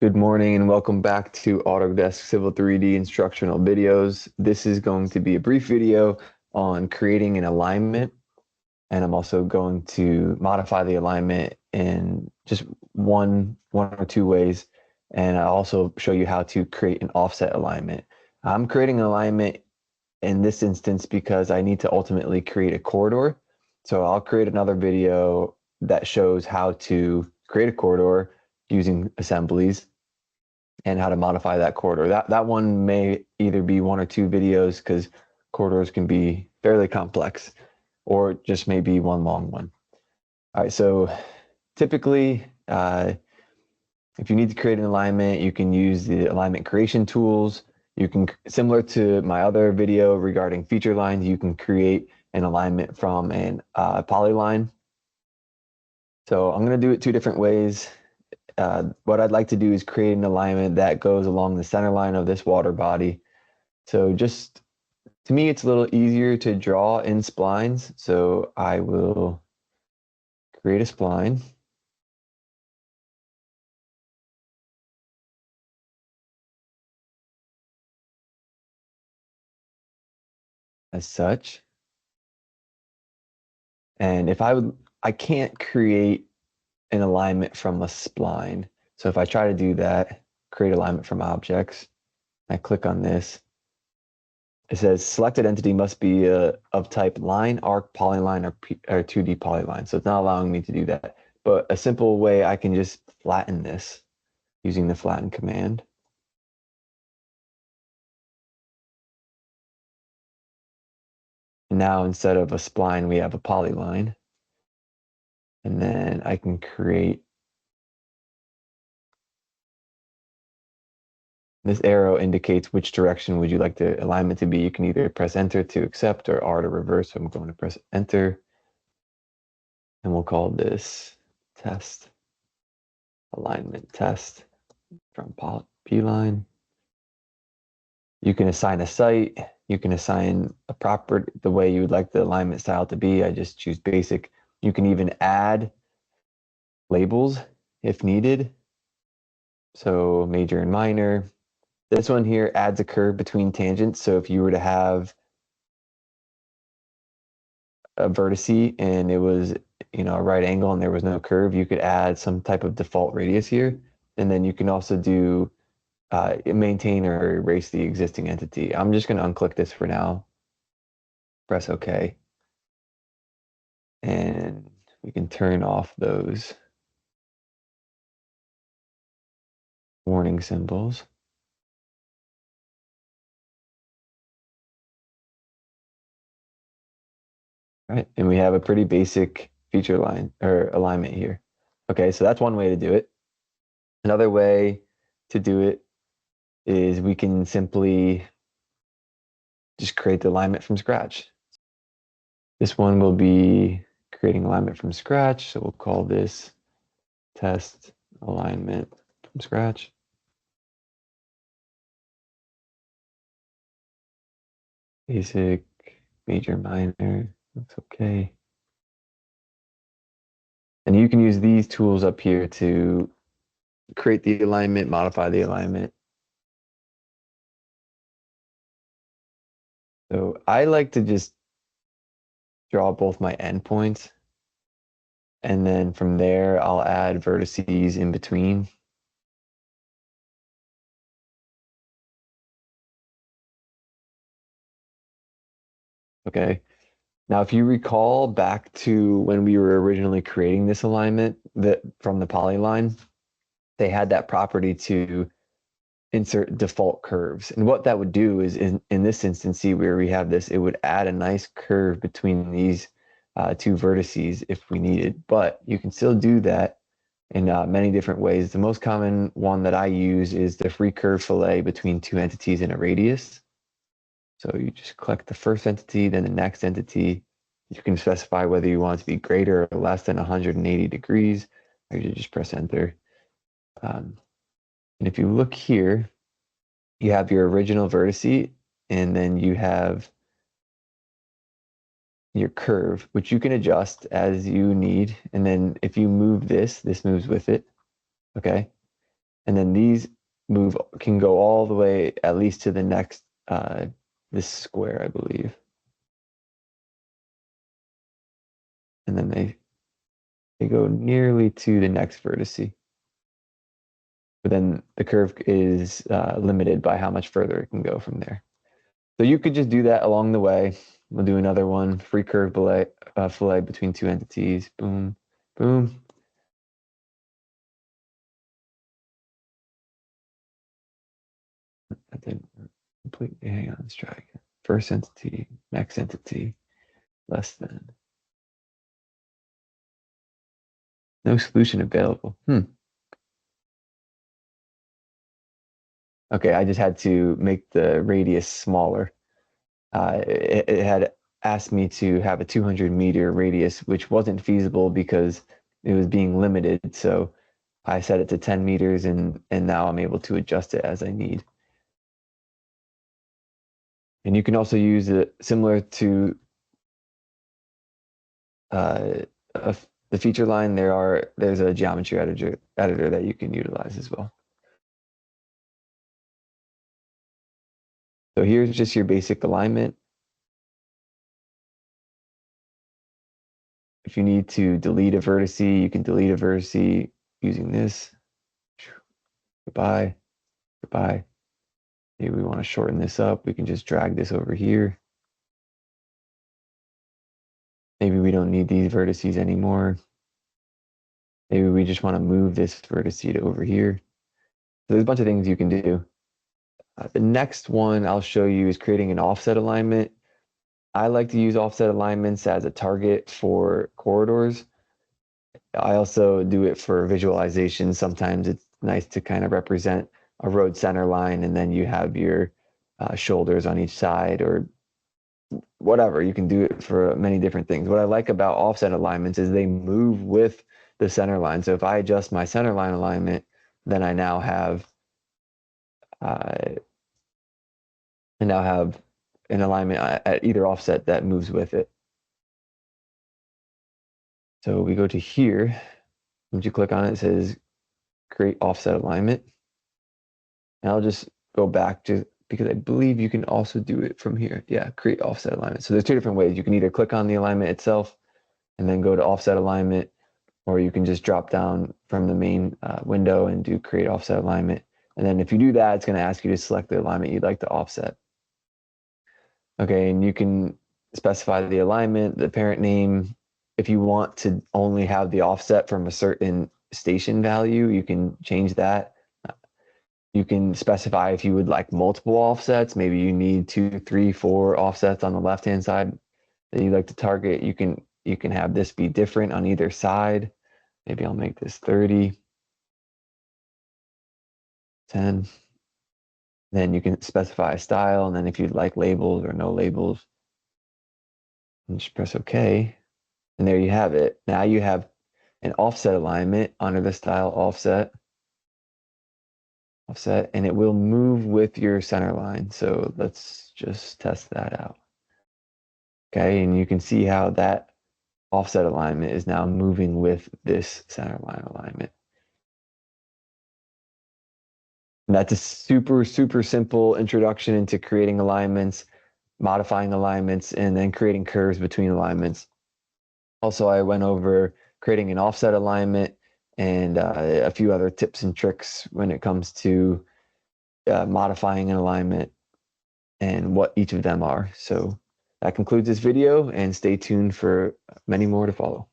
Good morning and welcome back to Autodesk Civil 3D instructional videos. This is going to be a brief video on creating an alignment, and I'm also going to modify the alignment in just one or two ways, and I'll also show you how to create an offset alignment. I'm creating an alignment in this instance because I need to ultimately create a corridor. So I'll create another video that shows how to create a corridor using assemblies and how to modify that corridor. That one may either be one or two videos because corridors can be fairly complex, or just maybe one long one. All right, so typically, if you need to create an alignment, you can use the alignment creation tools. You can, similar to my other video regarding feature lines, you can create an alignment from an polyline. So I'm going to do it two different ways. What I'd like to do is create an alignment that goes along the center line of this water body. So just, to me, it's a little easier to draw in splines. So I will create a spline. As such. And if I can't create an alignment from a spline. So if I try to do that, create alignment from objects, I click on this, it says selected entity must be of type line, arc, polyline, or 2D polyline. So it's not allowing me to do that. But a simple way I can just flatten this using the flatten command. And now instead of a spline, we have a polyline. And then I can create, this arrow indicates which direction would you like the alignment to be. You can either press enter to accept or R to reverse. So I'm going to press enter. And we'll call this test alignment test from P-line. You can assign a site. You can assign a property, the way you would like the alignment style to be. I just choose basic. You can even add labels if needed. So major and minor. This one here adds a curve between tangents. So if you were to have a vertice and it was, a right angle and there was no curve, you could add some type of default radius here. And then you can also do maintain or erase the existing entity. I'm just going to unclick this for now. Press OK. And we can turn off those warning symbols. All right, and we have a pretty basic feature line or alignment here. Okay, so that's one way to do it. Another way to do it is we can simply just create the alignment from scratch. This one will be creating alignment from scratch. So we'll call this test alignment from scratch. Basic, major, minor, looks okay. And you can use these tools up here to create the alignment, modify the alignment. So I like to just draw both my endpoints, and then from there I'll add vertices in between. Okay. Now, if you recall back to when we were originally creating this alignment that from the polyline, they had that property to insert default curves. And what that would do is in this instance, see where we have this, it would add a nice curve between these two vertices if we needed. But you can still do that in many different ways. The most common one that I use is the free curve fillet between two entities in a radius. So you just click the first entity, then the next entity. You can specify whether you want it to be greater or less than 180 degrees, or you just press enter. And if you look here, you have your original vertice, and then you have your curve, which you can adjust as you need. And then if you move this, this moves with it. Okay. And then these can go all the way at least to the next, this square, I believe. And then they go nearly to the next vertice. But then the curve is limited by how much further it can go from there. So you could just do that along the way. We'll do another one, free curve fillet between two entities. Boom, boom. That didn't completely, hang on, let's try again. First entity, next entity, less than. No solution available. Okay, I just had to make the radius smaller. It had asked me to have a 200-meter radius, which wasn't feasible because it was being limited. So I set it to 10 meters, and now I'm able to adjust it as I need. And you can also use it similar to the feature line. There's a geometry editor that you can utilize as well. So here's just your basic alignment. If you need to delete a vertice, you can delete a vertice using this. Goodbye, goodbye. Maybe we want to shorten this up. We can just drag this over here. Maybe we don't need these vertices anymore. Maybe we just want to move this vertex to over here. So there's a bunch of things you can do. The next one I'll show you is creating an offset alignment. I like to use offset alignments as a target for corridors. I also do it for visualization. Sometimes it's nice to kind of represent a road center line, and then you have your shoulders on each side, or whatever. You can do it for many different things. What I like about offset alignments is they move with the center line. So if I adjust my center line alignment, then I now have an alignment at either offset that moves with it. So we go to here. Once you click on it, it says create offset alignment. And I'll just go back to, because I believe you can also do it from here. Yeah, create offset alignment. So there's two different ways. You can either click on the alignment itself and then go to offset alignment, or you can just drop down from the main window and do create offset alignment. And then if you do that, it's going to ask you to select the alignment you'd like to offset. Okay, and you can specify the alignment, the parent name. If you want to only have the offset from a certain station value, you can change that. You can specify if you would like multiple offsets. Maybe you need 2, 3, 4 offsets on the left-hand side that you'd like to target. You can have this be different on either side. Maybe I'll make this 30, 10. Then you can specify a style, and then if you'd like labels or no labels, and just press OK. And there you have it. Now you have an offset alignment under the style offset, and it will move with your center line. So let's just test that out. Okay, and you can see how that offset alignment is now moving with this center line alignment. And that's a super, super simple introduction into creating alignments, modifying alignments, and then creating curves between alignments. Also, I went over creating an offset alignment and a few other tips and tricks when it comes to modifying an alignment and what each of them are. So that concludes this video, and stay tuned for many more to follow.